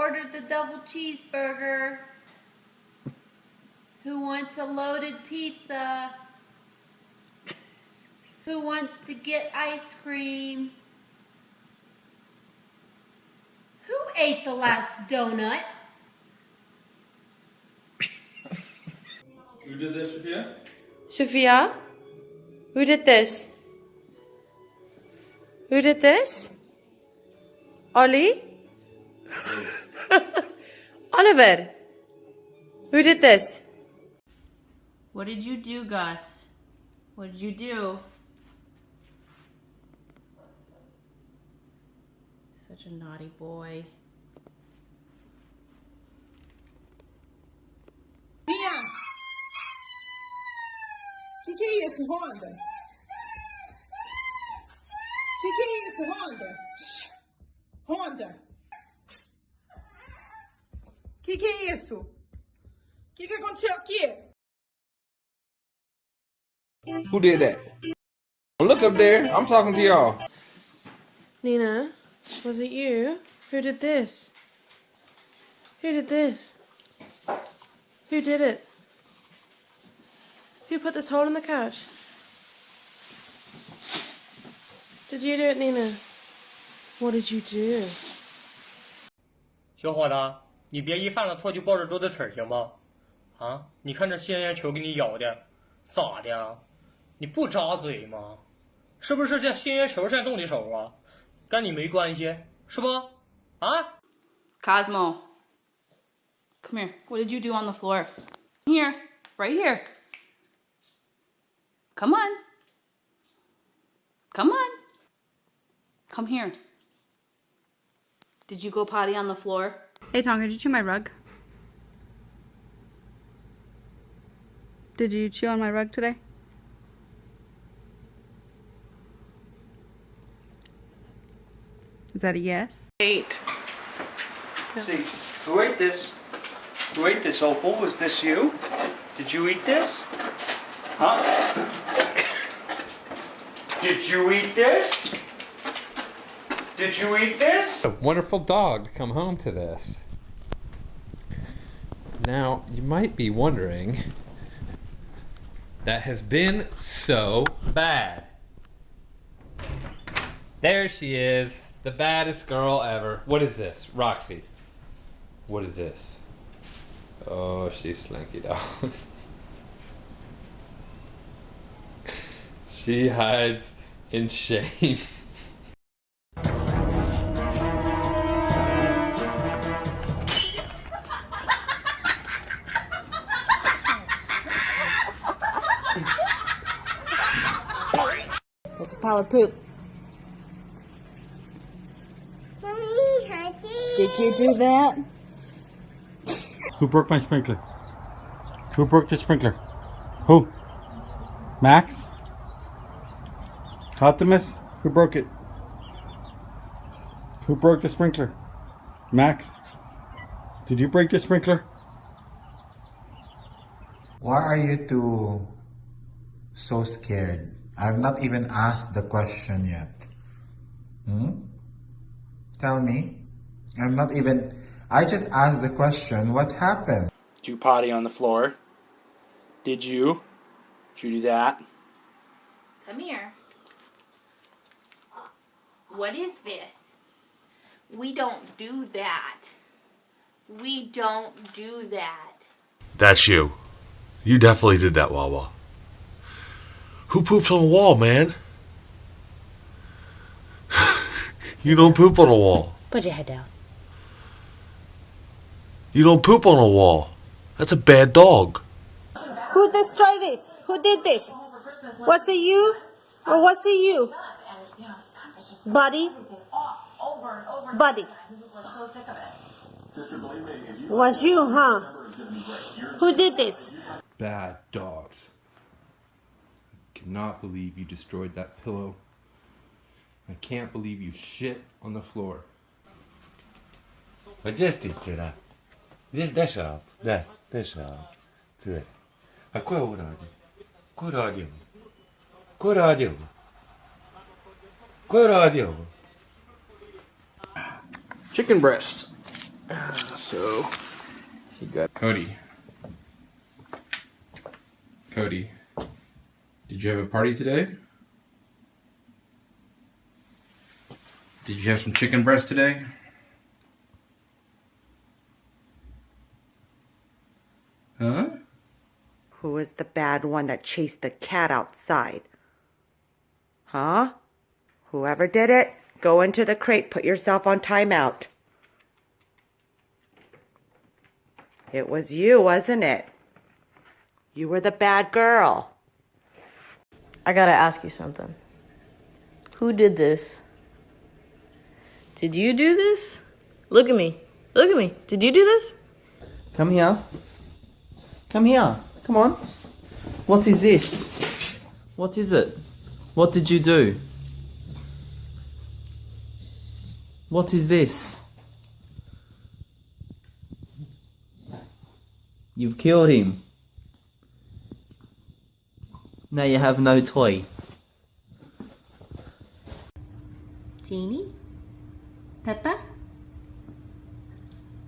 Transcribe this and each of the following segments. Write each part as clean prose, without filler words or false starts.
order the double cheeseburger? Who wants a loaded pizza? Who wants to get ice cream? Who ate the last donut? Who did this, Sophia? Sophia? Who did this? Who did this? Ollie? Oliver? Who did this? What did you do, Gus? What did you do? Such a naughty boy. Mia! Que é isso, Honda? Que é isso, Honda? Shhh. Honda! Que é isso? Que aconteceu aqui? Who did that? Look up there. I'm talking to y'all. Nina, was it you? Who did this? Who did this? Who did it? Who put this hole in the couch? Did you do it, Nina? What did you do? 小伙子，你别一犯了错就抱着桌子腿行吗？啊，你看这鲜烟球给你咬的，咋的？你不扎嘴吗？是不是这鲜烟球先动的手啊？跟你没关系，是不？啊 Cosmo, come here. What did you do on the floor? Here, right here. Come on. Come on. Come here. Did you go potty on the floor? Hey Tonga, did you chew my rug? Did you chew on my rug today? Is that a yes? 8. See, who ate this? Who ate this, Opal? Was this you? Did you eat this? Huh? Did you eat this? Did you eat this? A wonderful dog to come home to this. Now, you might be wondering, that has been so bad. There she is, the baddest girl ever. What is this? Roxy. What is this? Oh, she's Slinky Dog. She hides in shame. That's a pile of poop. Did you do that? Who broke my sprinkler? Who broke the sprinkler? Who? Max? Optimus? Who broke it? Who broke the sprinkler? Max? Did you break the sprinkler? Why are you two so scared? I've not even asked the question yet. Tell me. I just asked the question, what happened? Did you potty on the floor? Did you? Did you do that? Come here. What is this? We don't do that. We don't do that. That's you. You definitely did that, Wawa. Who poops on a wall, man? You don't poop on a wall. Put your head down. You don't poop on a wall. That's a bad dog. Who destroyed this? Who did this? Was it you? Or was it you? Buddy? Buddy. Was you, huh? Who did this? Bad dogs. I cannot believe you destroyed that pillow. I can't believe you shit on the floor. Majestic, да. Здесь дышал. Да, дышал. Ты. Какой уродин? Куродил. Куродил. Куродил. Chicken breast. So he got Cody. Cody, did you have a party today? Did you have some chicken breast today? Huh? Who is the bad one that chased the cat outside? Huh? Whoever did it, go into the crate, put yourself on timeout. It was you, wasn't it? You were the bad girl. I gotta ask you something. Who did this? Did you do this? Look at me. Look at me. Did you do this? Come here. Come here. Come on. What is this? What is it? What did you do? What is this? You've killed him. Now you have no toy. Jeannie? Peppa?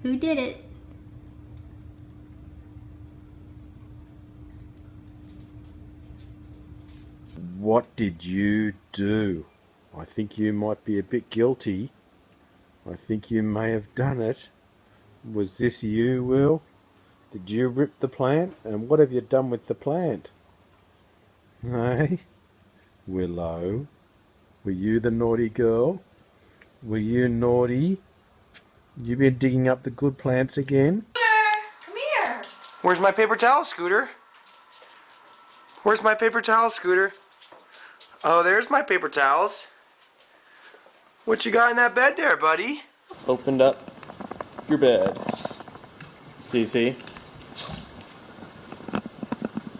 Who did it? What did you do? I think you might be a bit guilty. I think you may have done it. Was this you, Will? Did you rip the plant? And what have you done with the plant? Hey? Willow? Were you the naughty girl? Were you naughty? You been digging up the good plants again? Come here. Where's my paper towel, Scooter? Where's my paper towel, Scooter? Oh, there's my paper towels. What you got in that bed there, buddy? Opened up your bed. Cece.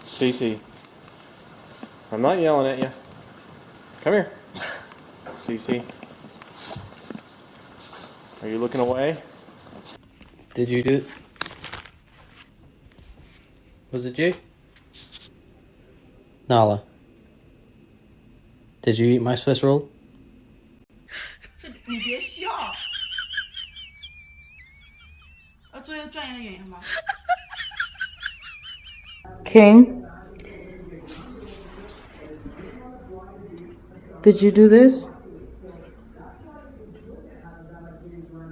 Cece. I'm not yelling at you. Come here. Cece. Are you looking away? Did you do it? Was it you? Nala. Did you eat my Swiss roll? 你别笑。做一个专业的演员吧。King, did you do this?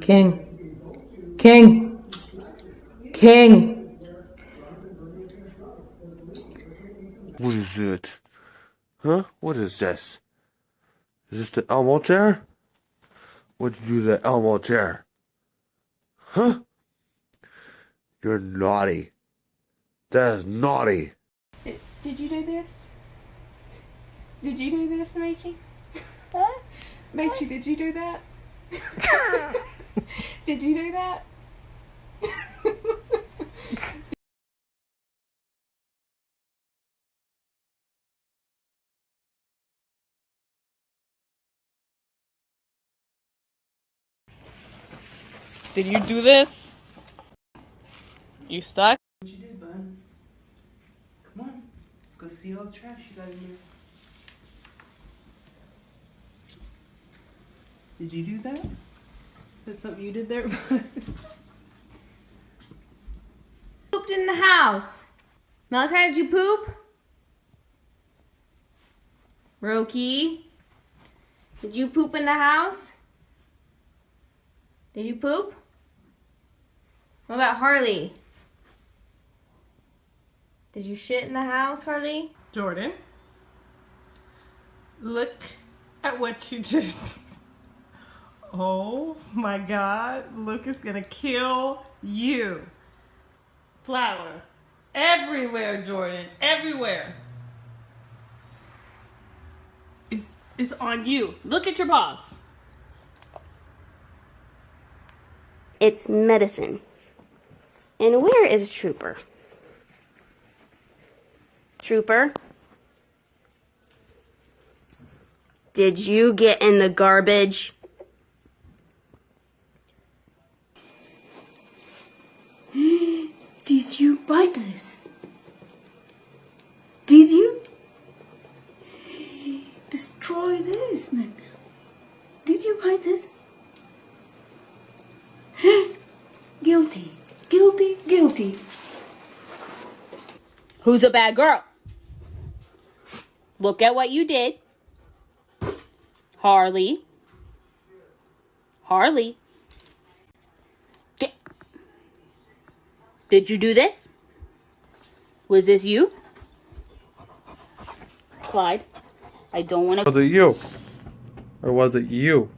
King, King, King. What is it? Huh? What is this? Is this the Elmo chair? What'd you do to that Elmo chair? Huh? You're naughty. That is naughty. Did you do this? Did you do this, Maichi? Maichi, did you do that? Did you do that? Did you do this? You stuck? What you did, bud? Come on. Let's go see all the trash you got in here. Did you do that? That's something you did there, bud? Pooped in the house. Malachi, did you poop? Roki, did you poop in the house? Did you poop? What about Harley? Did you shit in the house, Harley? Jordan, look at what you did. Oh my God, Luke is gonna kill you. Flour everywhere, Jordan, everywhere. It's on you. Look at your boss. It's medicine. And where is Trooper? Trooper? Did you get in the garbage? Did you bite this? Did you? Destroy this, Nick. Did you bite this? Guilty. Guilty. Guilty. Who's a bad girl? Look at what you did. Harley. Harley. Did you do this? Was this you? Clyde, I don't want to... Was it you? Or was it you?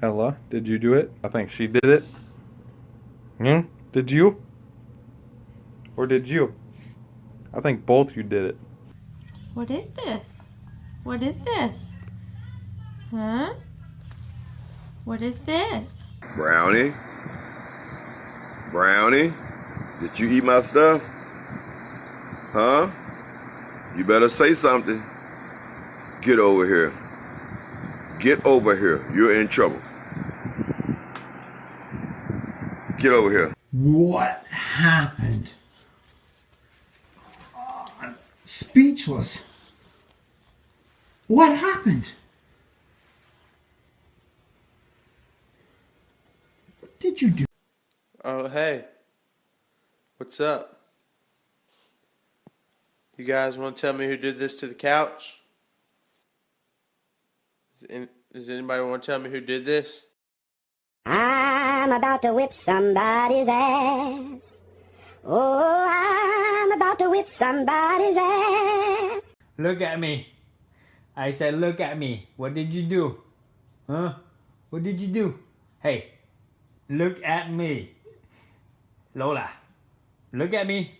Ella, did you do it? I think she did it. Did you? Or did you? I think both you did it. What is this? What is this? Huh? What is this? Brownie? Brownie? Did you eat my stuff? Huh? You better say something. Get over here. Get over here. You're in trouble. Get over here. What happened? I'm speechless. What happened? What did you do? Oh, hey. What's up? You guys want to tell me who did this to the couch? Does anybody want to tell me who did this? I'm about to whip somebody's ass. Oh, I'm about to whip somebody's ass. Look at me. I said, look at me. What did you do? Huh? What did you do? Hey, look at me. Lola, look at me.